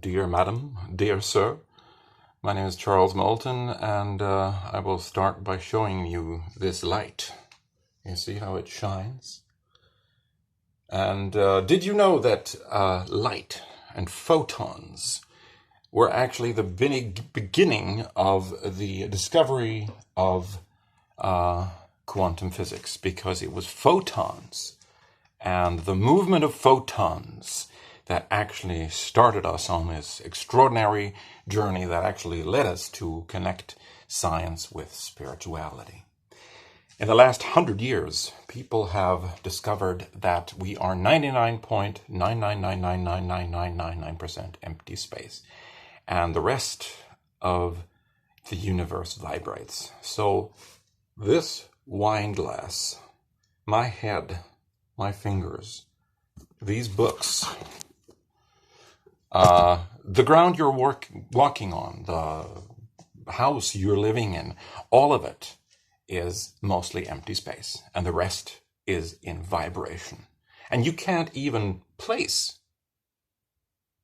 Dear Madam, dear Sir, my name is Charles Moulton, and I will start by showing you this light. You see how it shines? And did you know that light and photons were actually the beginning of the discovery of quantum physics? Because it was photons and the movement of photons that actually started us on this extraordinary journey that actually led us to connect science with spirituality. In the last 100 years, people have discovered that we are 99.9999999% empty space, and the rest of the universe vibrates. So this wine glass, my head, my fingers, these books, the ground you're walking on, the house you're living in, all of it is mostly empty space, and the rest is in vibration. And you can't even place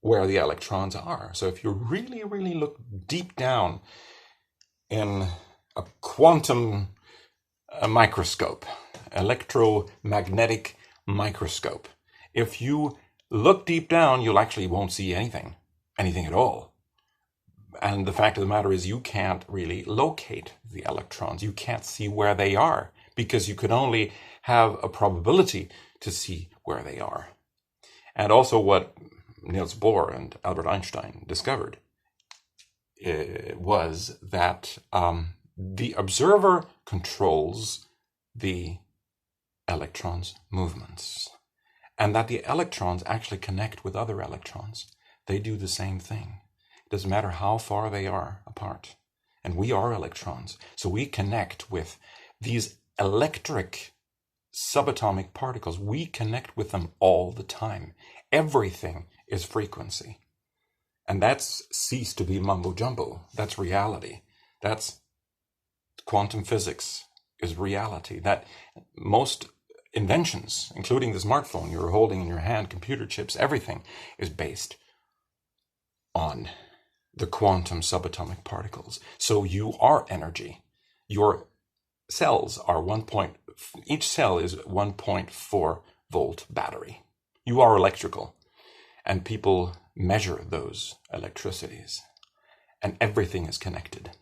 where the electrons are. So if you really, really look deep down in a quantum microscope, electromagnetic microscope, if you look deep down, you'll actually won't see anything at all. And the fact of the matter is you can't really locate the electrons. You can't see where they are because you could only have a probability to see where they are. And also what Niels Bohr and Albert Einstein discovered was that the observer controls the electrons' movements, and that the electrons actually connect with other electrons. They do the same thing. It doesn't matter how far they are apart. And we are electrons. So we connect with these electric subatomic particles. We connect with them all the time. Everything is frequency. And that's ceased to be mumbo jumbo. That's reality. That's quantum physics is reality. That most inventions, including the smartphone you're holding in your hand, computer chips, everything is based on the quantum subatomic particles. So you are energy. Your cells are each cell is 1.4 volt battery. You are electrical, and people measure those electricities, and everything is connected.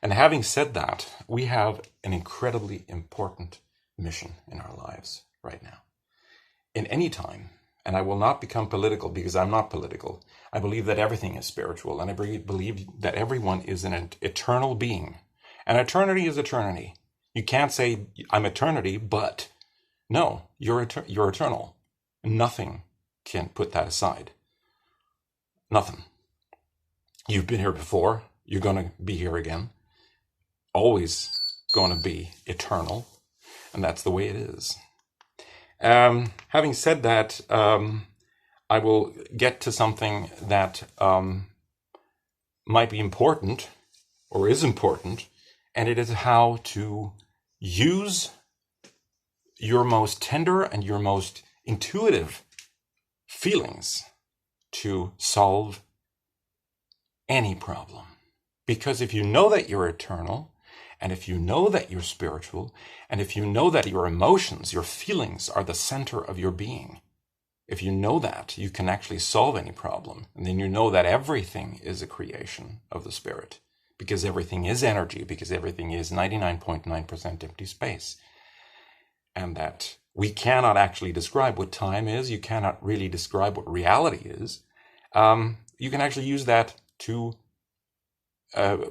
And having said that, we have an incredibly important mission in our lives right now. In any time, and I will not become political because I'm not political, I believe that everything is spiritual, and I believe that everyone is an eternal being. And eternity is eternity. You can't say, I'm eternity, but no, you're eternal. Nothing can put that aside. Nothing. You've been here before. You're going to be here again. Always going to be eternal. And that's the way it is. Having said that, I will get to something that might be important, or is important, and it is how to use your most tender and your most intuitive feelings to solve any problem. Because if you know that you're eternal, and if you know that you're spiritual, and if you know that your emotions, your feelings are the center of your being, if you know that, you can actually solve any problem. And then you know that everything is a creation of the spirit, because everything is energy, because everything is 99.9% empty space. And that we cannot actually describe what time is. You cannot really describe what reality is. You can actually use that to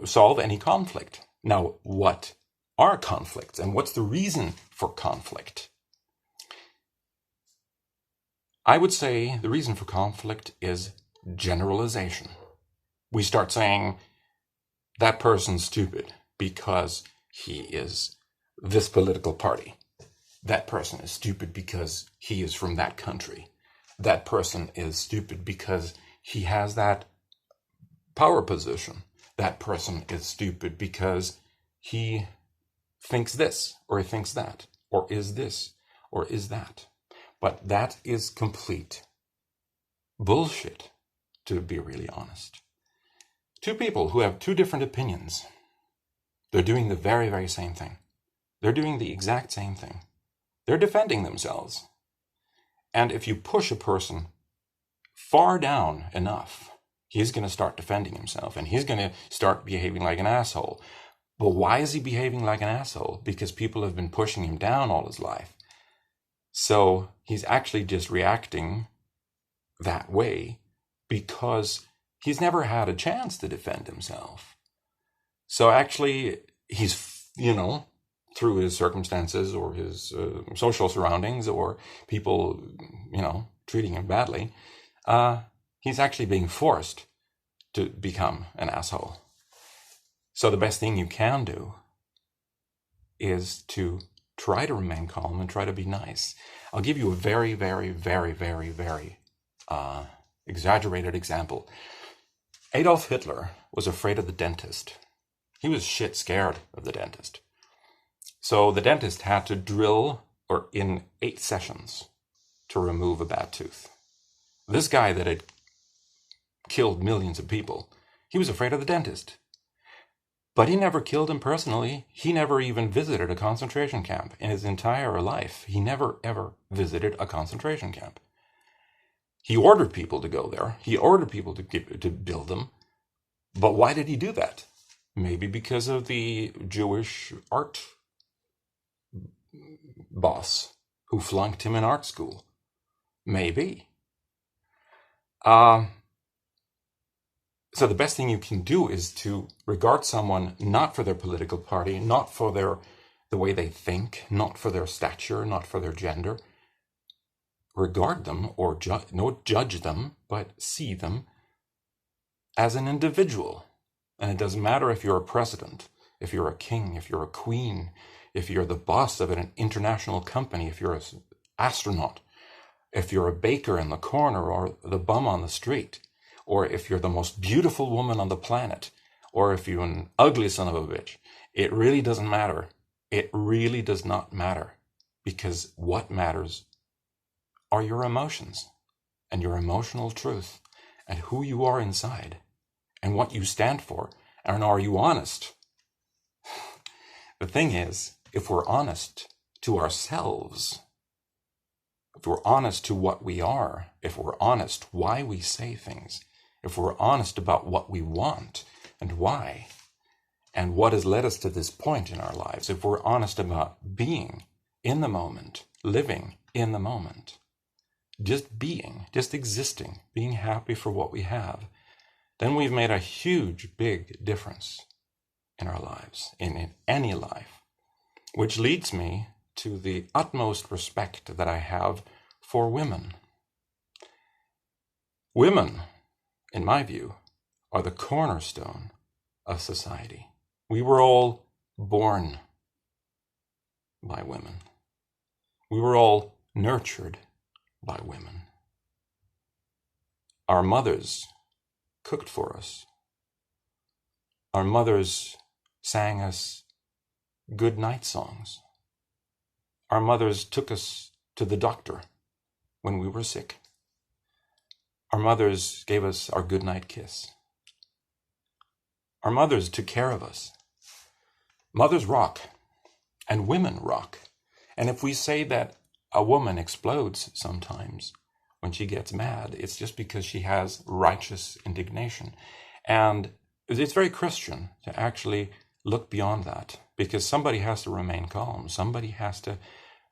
solve any conflict. Now, what are conflicts, and what's the reason for conflict? I would say the reason for conflict is generalization. We start saying, that person's stupid because he is this political party. That person is stupid because he is from that country. That person is stupid because he has that power position. That person is stupid because he thinks this, or he thinks that, or is this, or is that. But that is complete bullshit to be really honest. Two people who have two different opinions, they're doing the very, very same thing. They're doing the exact same thing. They're defending themselves. And if you push a person far down enough, he's going to start defending himself and he's going to start behaving like an asshole. But why is he behaving like an asshole? Because people have been pushing him down all his life. So he's actually just reacting that way because he's never had a chance to defend himself. So actually, he's, through his circumstances or his social surroundings or people, treating him badly, he's actually being forced to become an asshole. So the best thing you can do is to try to remain calm and try to be nice. I'll give you a very, very, very, very, very exaggerated example. Adolf Hitler was afraid of the dentist. He was shit scared of the dentist. So the dentist had to drill in 8 sessions to remove a bad tooth. This guy that had killed millions of people, he was afraid of the dentist. But he never killed him personally. He never even visited a concentration camp in his entire life. He never, ever visited a concentration camp. He ordered people to go there. He ordered people to build them. But why did he do that? Maybe because of the Jewish art boss who flunked him in art school. Maybe. So the best thing you can do is to regard someone not for their political party, not for the way they think, not for their stature, not for their gender. Regard them or not judge them, but see them as an individual. And it doesn't matter if you're a president, if you're a king, if you're a queen, if you're the boss of an international company, if you're an astronaut, if you're a baker in the corner or the bum on the street, or if you're the most beautiful woman on the planet, or if you're an ugly son of a bitch. It really doesn't matter. It really does not matter. Because what matters are your emotions and your emotional truth and who you are inside and what you stand for. And are you honest? The thing is, if we're honest to ourselves, if we're honest to what we are, if we're honest why we say things, if we're honest about what we want and why, and what has led us to this point in our lives, if we're honest about being in the moment, living in the moment, just being, just existing, being happy for what we have, then we've made a huge, big difference in our lives, in any life, which leads me to the utmost respect that I have for women. Women, in my view, are the cornerstone of society. We were all born by women. We were all nurtured by women. Our mothers cooked for us. Our mothers sang us good night songs. Our mothers took us to the doctor when we were sick. Our mothers gave us our goodnight kiss. Our mothers took care of us. Mothers rock, and women rock. And if we say that a woman explodes sometimes when she gets mad, it's just because she has righteous indignation. And it's very Christian to actually look beyond that, because somebody has to remain calm. Somebody has to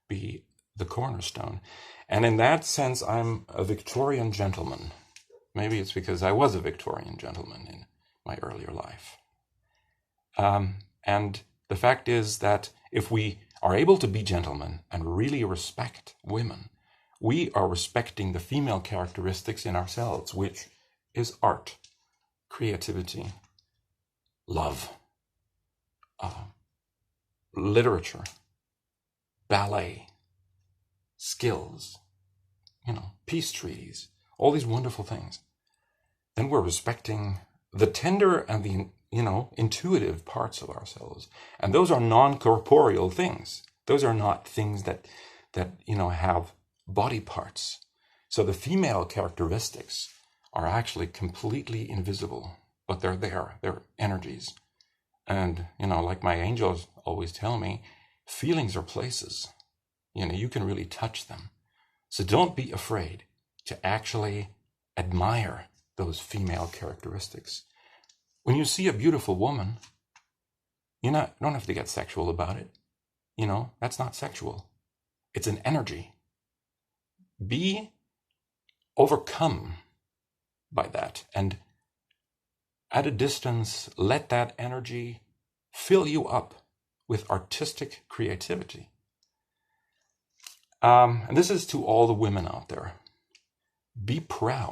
be the cornerstone. And in that sense, I'm a Victorian gentleman. Maybe it's because I was a Victorian gentleman in my earlier life. And the fact is that if we are able to be gentlemen and really respect women, we are respecting the female characteristics in ourselves, which is art, creativity, love, literature, ballet, skills, peace treaties, all these wonderful things. Then we're respecting the tender and the, intuitive parts of ourselves. And those are non-corporeal things. Those are not things that have body parts. So the female characteristics are actually completely invisible, but they're there. They're energies. And, like my angels always tell me, feelings are places. You can really touch them. So don't be afraid to actually admire those female characteristics. When you see a beautiful woman, you don't have to get sexual about it. That's not sexual. It's an energy. Be overcome by that, and at a distance, let that energy fill you up with artistic creativity. And this is to all the women out there. Be proud